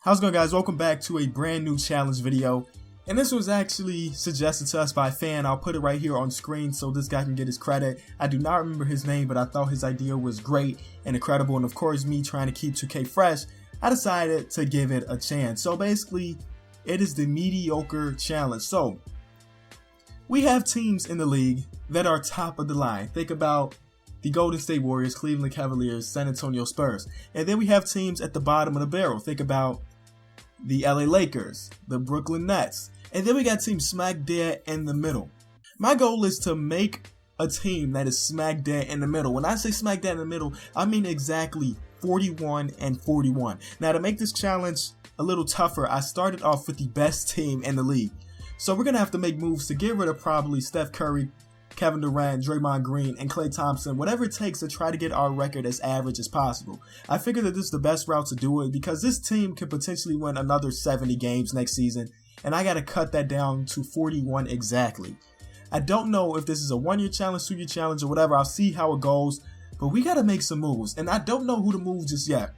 How's it going, guys? Welcome back to a brand new challenge video. And this was actually suggested to us by a fan. I'll put it right here on screen so this guy can get his credit. I do not remember his name, but I thought his idea was great and incredible. And of course, me trying to keep 2K fresh, I decided to give it a chance. So basically, it is the Mediocre challenge. So we have teams in the league that are top of the line. Think about the Golden State Warriors, Cleveland Cavaliers, San Antonio Spurs. And then we have teams at the bottom of the barrel. Think about the LA Lakers, the Brooklyn Nets. And then we got teams smack dead in the middle. My goal is to make a team that is smack dead in the middle. When I say smack dead in the middle, I mean exactly 41 and 41. Now, to make this challenge a little tougher, I started off with the best team in the league. So we're going to have to make moves to get rid of probably Steph Curry, Kevin Durant, Draymond Green, and Klay Thompson, whatever it takes to try to get our record as average as possible. I figure that this is the best route to do it because this team could potentially win another 70 games next season, and I got to cut that down to 41 exactly. I don't know if this is a 1-year challenge, 2-year challenge, or whatever. I'll see how it goes, but we got to make some moves, and I don't know who to move just yet.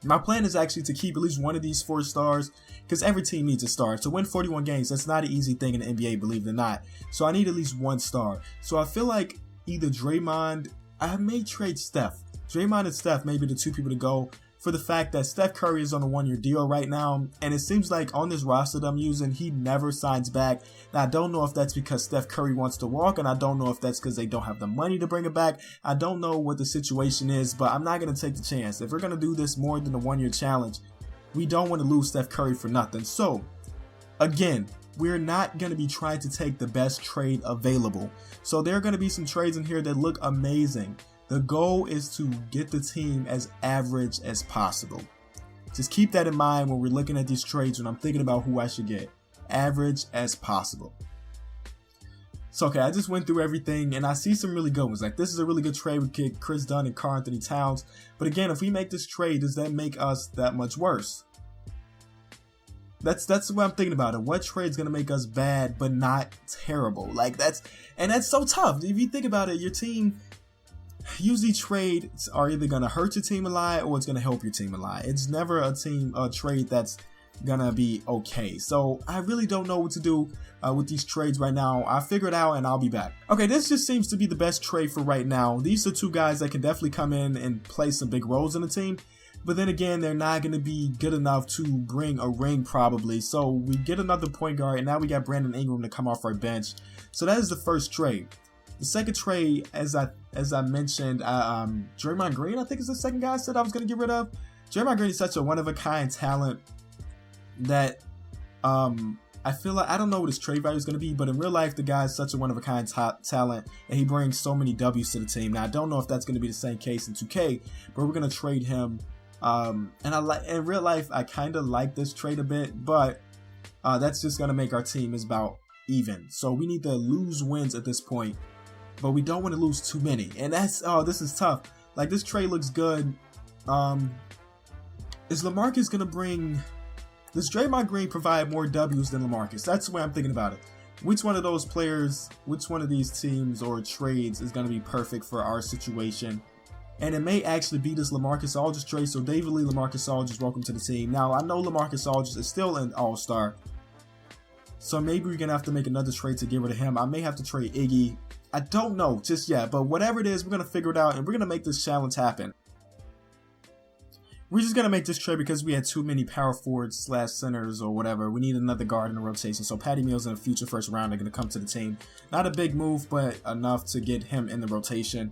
My plan is actually to keep at least one of these 4 stars because every team needs a star. To win 41 games, that's not an easy thing in the NBA, believe it or not. So I need at least 1 star. So I feel like either Draymond, I may trade Steph. Draymond and Steph may be the 2 people to go for the fact that Steph Curry is on a 1-year deal right now. And it seems like on this roster that I'm using, he never signs back. Now, I don't know if that's because Steph Curry wants to walk, and I don't know if that's because they don't have the money to bring it back. I don't know what the situation is, but I'm not going to take the chance. If we're going to do this more than a 1-year challenge, we don't want to lose Steph Curry for nothing. So, again, we're not going to be trying to take the best trade available. So there are going to be some trades in here that look amazing. The goal is to get the team as average as possible. Just keep that in mind when we're looking at these trades when I'm thinking about who I should get. Average as possible. So, okay, I just went through everything and I see some really good ones. Like, this is a really good trade with Chris Dunn and Karl Anthony Towns. But again, if we make this trade, does that make us that much worse? That's what I'm thinking about it. What trade is going to make us bad but not terrible? Like, that's so tough. If you think about it, your team, usually trades are either going to hurt your team a lot or it's going to help your team a lot. It's never a trade that's gonna be okay. So I really don't know what to do with these trades right now. I'll figure it out and I'll be back. Okay, this just seems to be the best trade for right now. These are 2 guys that can definitely come in and play some big roles in the team. But then again, they're not going to be good enough to bring a ring probably. So we get another point guard, and now we got Brandon Ingram to come off our bench. So that is the first trade. The second trade, as I mentioned, Draymond Green, I think is the second guy I said I was going to get rid of. Draymond Green is such a one-of-a-kind talent that I feel like, I don't know what his trade value is going to be, but in real life, the guy is such a one-of-a-kind talent, and he brings so many W's to the team. Now, I don't know if that's going to be the same case in 2K, but we're going to trade him. And in real life, I kind of like this trade a bit, but that's just going to make our team is about even. So we need to lose wins at this point, but we don't want to lose too many. And that's, this is tough. Like, this trade looks good. Is LaMarcus going to bring... Does Draymond Green provide more W's than LaMarcus? That's the way I'm thinking about it. Which one of those players, which one of these teams or trades is going to be perfect for our situation? And it may actually be this LaMarcus Aldridge trade. So David Lee, LaMarcus Aldridge, welcome to the team. Now, I know LaMarcus Aldridge is still an all-star. So maybe we're going to have to make another trade to get rid of him. I may have to trade Iggy. I don't know just yet. But whatever it is, we're going to figure it out. And we're going to make this challenge happen. We're just going to make this trade because we had too many power forwards / centers or whatever. We need another guard in the rotation. So Patty Mills in a future first round are going to come to the team. Not a big move, but enough to get him in the rotation.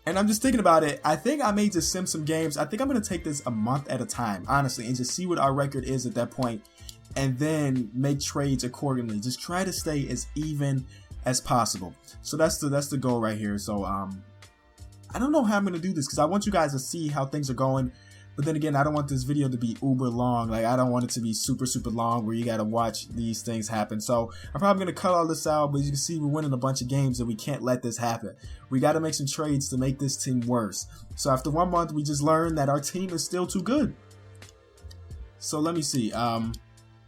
And I'm just thinking about it. I think I may just sim some games. I think I'm going to take this a month at a time, honestly, and just see what our record is at that point, and then make trades accordingly. Just try to stay as even as possible. So that's the goal right here. So I don't know how I'm going to do this because I want you guys to see how things are going. But then again, I don't want this video to be uber long. Like, I don't want it to be super long where you got to watch these things happen. So I'm probably going to cut all this out. But as you can see, we're winning a bunch of games and we can't let this happen. We got to make some trades to make this team worse. So after 1 month, we just learned that our team is still too good. So let me see.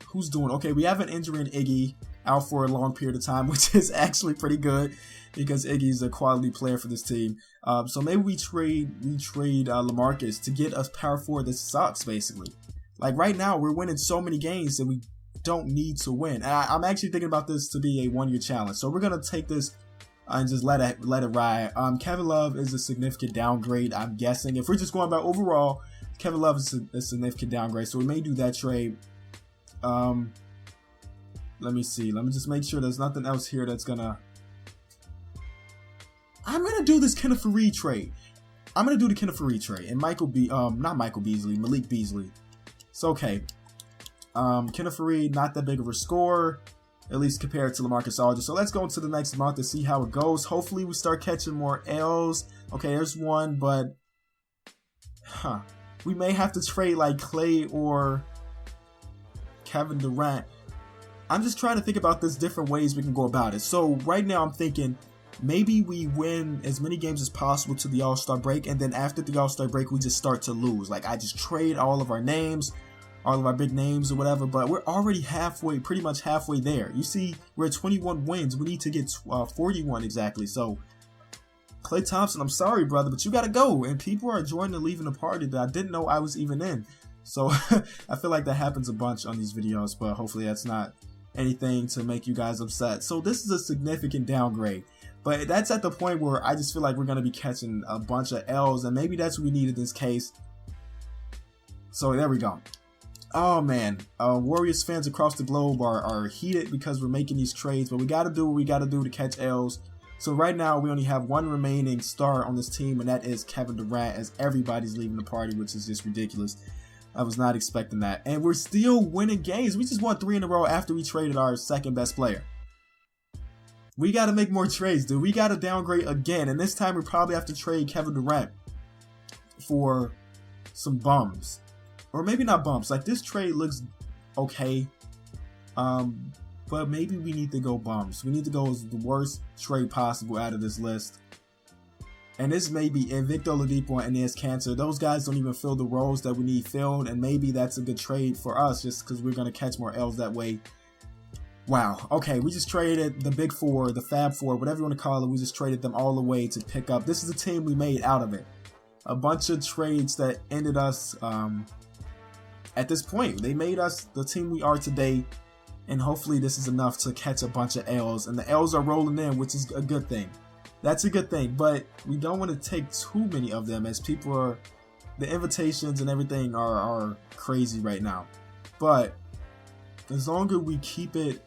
Who's doing? Okay, we have an injury in Iggy out for a long period of time, which is actually pretty good because Iggy's a quality player for this team. So maybe we trade LaMarcus to get us power forward that sucks, basically. Like right now, we're winning so many games that we don't need to win. And I'm actually thinking about this to be a 1-year challenge. So we're gonna take this and just let it ride. Kevin Love is a significant downgrade, I'm guessing. If we're just going by overall, Kevin Love is a significant downgrade. So we may do that trade. Let me see. Let me just make sure there's nothing else here that's gonna. I'm gonna do this Kenneth Faried trade. I'm gonna do the Kenneth Faried trade and Malik Beasley. So okay. Kenneth Faried, not that big of a scorer, at least compared to LaMarcus Aldridge. So let's go into the next month and see how it goes. Hopefully we start catching more L's. Okay, there's one, but we may have to trade like Clay or Kevin Durant. I'm just trying to think about this different ways we can go about it. So right now I'm thinking maybe we win as many games as possible to the All-Star break, and then after the All-Star break we just start to lose. Like I just trade all of our names, all of our big names or whatever, but we're already pretty much halfway there. You see, we're at 21 wins. We need to get 41 exactly. So Klay Thompson, I'm sorry, brother, but you gotta go. And people are joining and leaving the party that I didn't know I was even in. So I feel like that happens a bunch on these videos, but hopefully that's not anything to make you guys upset. So this is a significant downgrade, but that's at the point where I just feel like we're going to be catching a bunch of L's, and maybe that's what we need in this case. So there we go. Oh man, Warriors fans across the globe are heated because we're making these trades, but we got to do what we got to do to catch L's. So right now we only have one remaining star on this team, and that is Kevin Durant, as everybody's leaving the party, which is just ridiculous. I was not expecting that. And we're still winning games. We just won 3 in a row after we traded our second best player. We got to make more trades, dude. We got to downgrade again. And this time we probably have to trade Kevin Durant for some bums. Or maybe not bumps. Like this trade looks okay. But maybe we need to go bums. We need to go as the worst trade possible out of this list. And this may be Victor Oladipo and Enes Kanter. Those guys don't even fill the roles that we need filled. And maybe that's a good trade for us just because we're going to catch more L's that way. Wow. Okay, we just traded the Big Four, the Fab Four, whatever you want to call it. We just traded them all away to pick up. This is a team we made out of it. A bunch of trades that ended us at this point. They made us the team we are today. And hopefully this is enough to catch a bunch of L's. And the L's are rolling in, which is a good thing. That's a good thing, but we don't want to take too many of them as people are, the invitations and everything are crazy right now. But as long as we keep it,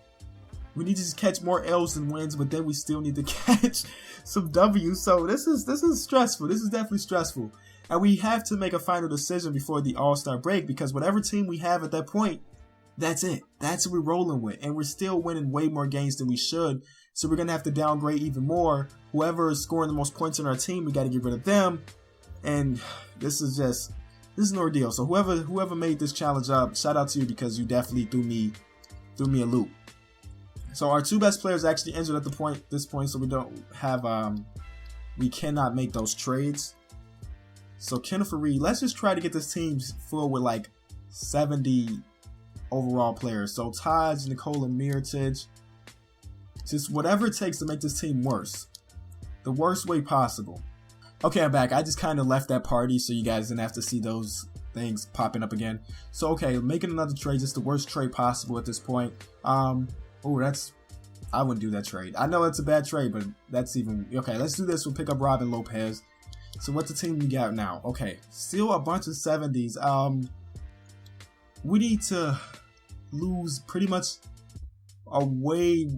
we need to just catch more L's than wins, but then we still need to catch some W's. So this is stressful. This is definitely stressful. And we have to make a final decision before the All-Star break, because whatever team we have at that point, that's it. That's what we're rolling with. And we're still winning way more games than we should. So we're going to have to downgrade even more. Whoever is scoring the most points on our team, we got to get rid of them. And this is an ordeal. So whoever made this challenge up, shout out to you, because you definitely threw me a loop. So our 2 best players actually injured at this point, so we don't have we cannot make those trades. So Kenneth Faried, let's just try to get this team full with like 70 overall players. So Taj, Nikola Mirotic, just whatever it takes to make this team worse. The worst way possible. Okay, I'm back. I just kind of left that party so you guys didn't have to see those things popping up again. So, okay, making another trade. Just the worst trade possible at this point. I wouldn't do that trade. I know it's a bad trade, but that's even... Okay, let's do this. We'll pick up Robin Lopez. So, what's the team we got now? Okay, still a bunch of 70s. We need to lose pretty much we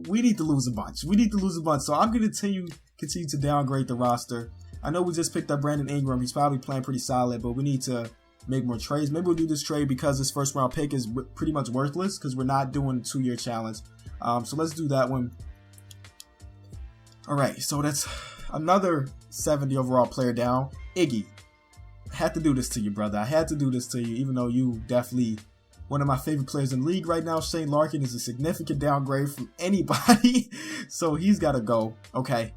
need to lose a bunch. So I'm going to continue to downgrade the roster. I know we just picked up Brandon Ingram. He's probably playing pretty solid, but we need to make more trades. Maybe we'll do this trade because this first round pick is pretty much worthless because we're not doing a 2-year challenge. So let's do that one. All right, so that's another 70 overall player down. Iggy, I had to do this to you, brother. I had to do this to you, even though you definitely... one of my favorite players in the league right now. Shane Larkin is a significant downgrade from anybody. So he's got to go. Okay.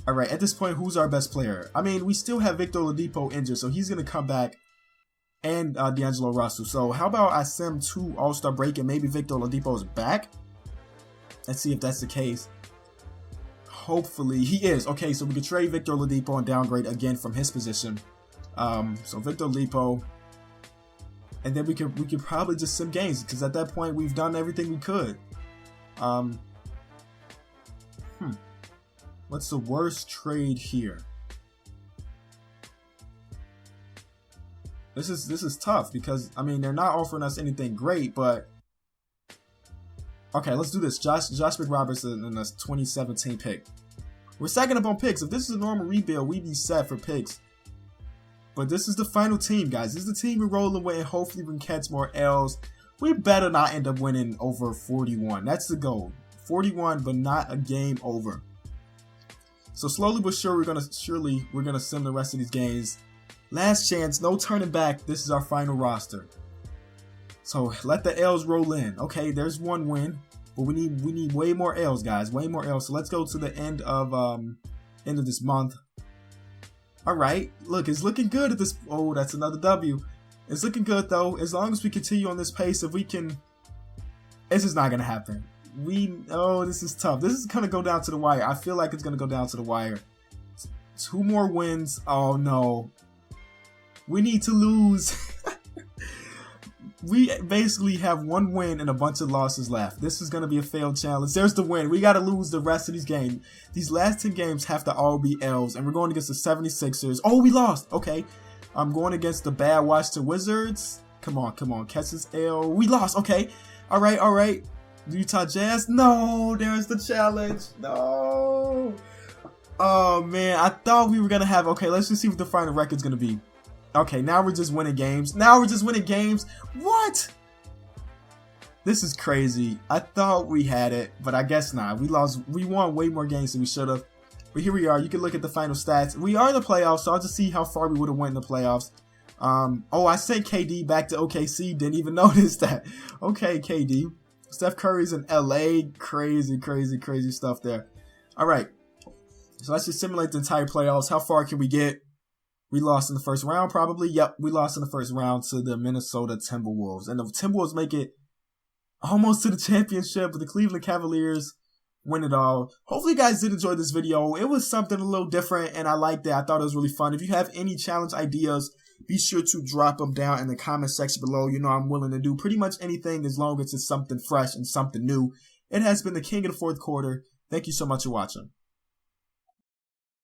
All right. At this point, who's our best player? I mean, we still have Victor Oladipo injured, so he's going to come back. And D'Angelo Russell. So how about I send 2 All-Star break and maybe Victor Oladipo is back? Let's see if that's the case. Hopefully he is. Okay, so we can trade Victor Oladipo and downgrade again from his position. So Victor Oladipo... and then we could probably just sim games, because at that point we've done everything we could. What's the worst trade here? This is tough, because I mean, they're not offering us anything great, but okay, let's do this. Josh McRobertson in a 2017 pick. We're stacking up on picks. If this is a normal rebuild, we'd be set for picks. But this is the final team, guys. This is the team we're rolling with, and hopefully we can catch more L's. We better not end up winning over 41. That's the goal. 41, but not a game over. So slowly but sure, we're gonna sim the rest of these games. Last chance, no turning back. This is our final roster. So let the L's roll in. Okay, there's one win, but we need way more L's, guys. Way more L's. So let's go to the end of this month. All right, look, it's looking good at this. Oh, that's another W. It's looking good though. As long as we continue on this pace, if we can, this is not gonna happen. This is tough. This is gonna go down to the wire. I feel like it's gonna go down to the wire. 2 more wins. Oh no. We need to lose. We basically have 1 win and a bunch of losses left. This is going to be a failed challenge. There's the win. We got to lose the rest of these games. These last 10 games have to all be L's. And we're going against the 76ers. Oh, we lost. Okay. I'm going against the bad Washington Wizards. Come on. Catch this L. We lost. Okay. All right. Utah Jazz. No, there's the challenge. No. Oh, man. I thought we were going to have... Okay, let's just see what the final record's going to be. Okay, now we're just winning games. What? This is crazy. I thought we had it, but I guess not. We won way more games than we should have. But here we are. You can look at the final stats. We are in the playoffs, so I'll just see how far we would have went in the playoffs. Oh, I sent KD back to OKC. Didn't even notice that. Okay, KD. Steph Curry's in LA. Crazy stuff there. All right. So let's just simulate the entire playoffs. How far can we get? We lost in the first round, probably. Yep, we lost in the first round to the Minnesota Timberwolves. And the Timberwolves make it almost to the championship, but the Cleveland Cavaliers win it all. Hopefully you guys did enjoy this video. It was something a little different, and I liked it. I thought it was really fun. If you have any challenge ideas, be sure to drop them down in the comment section below. You know I'm willing to do pretty much anything as long as it's something fresh and something new. It has been the King of the Fourth Quarter. Thank you so much for watching.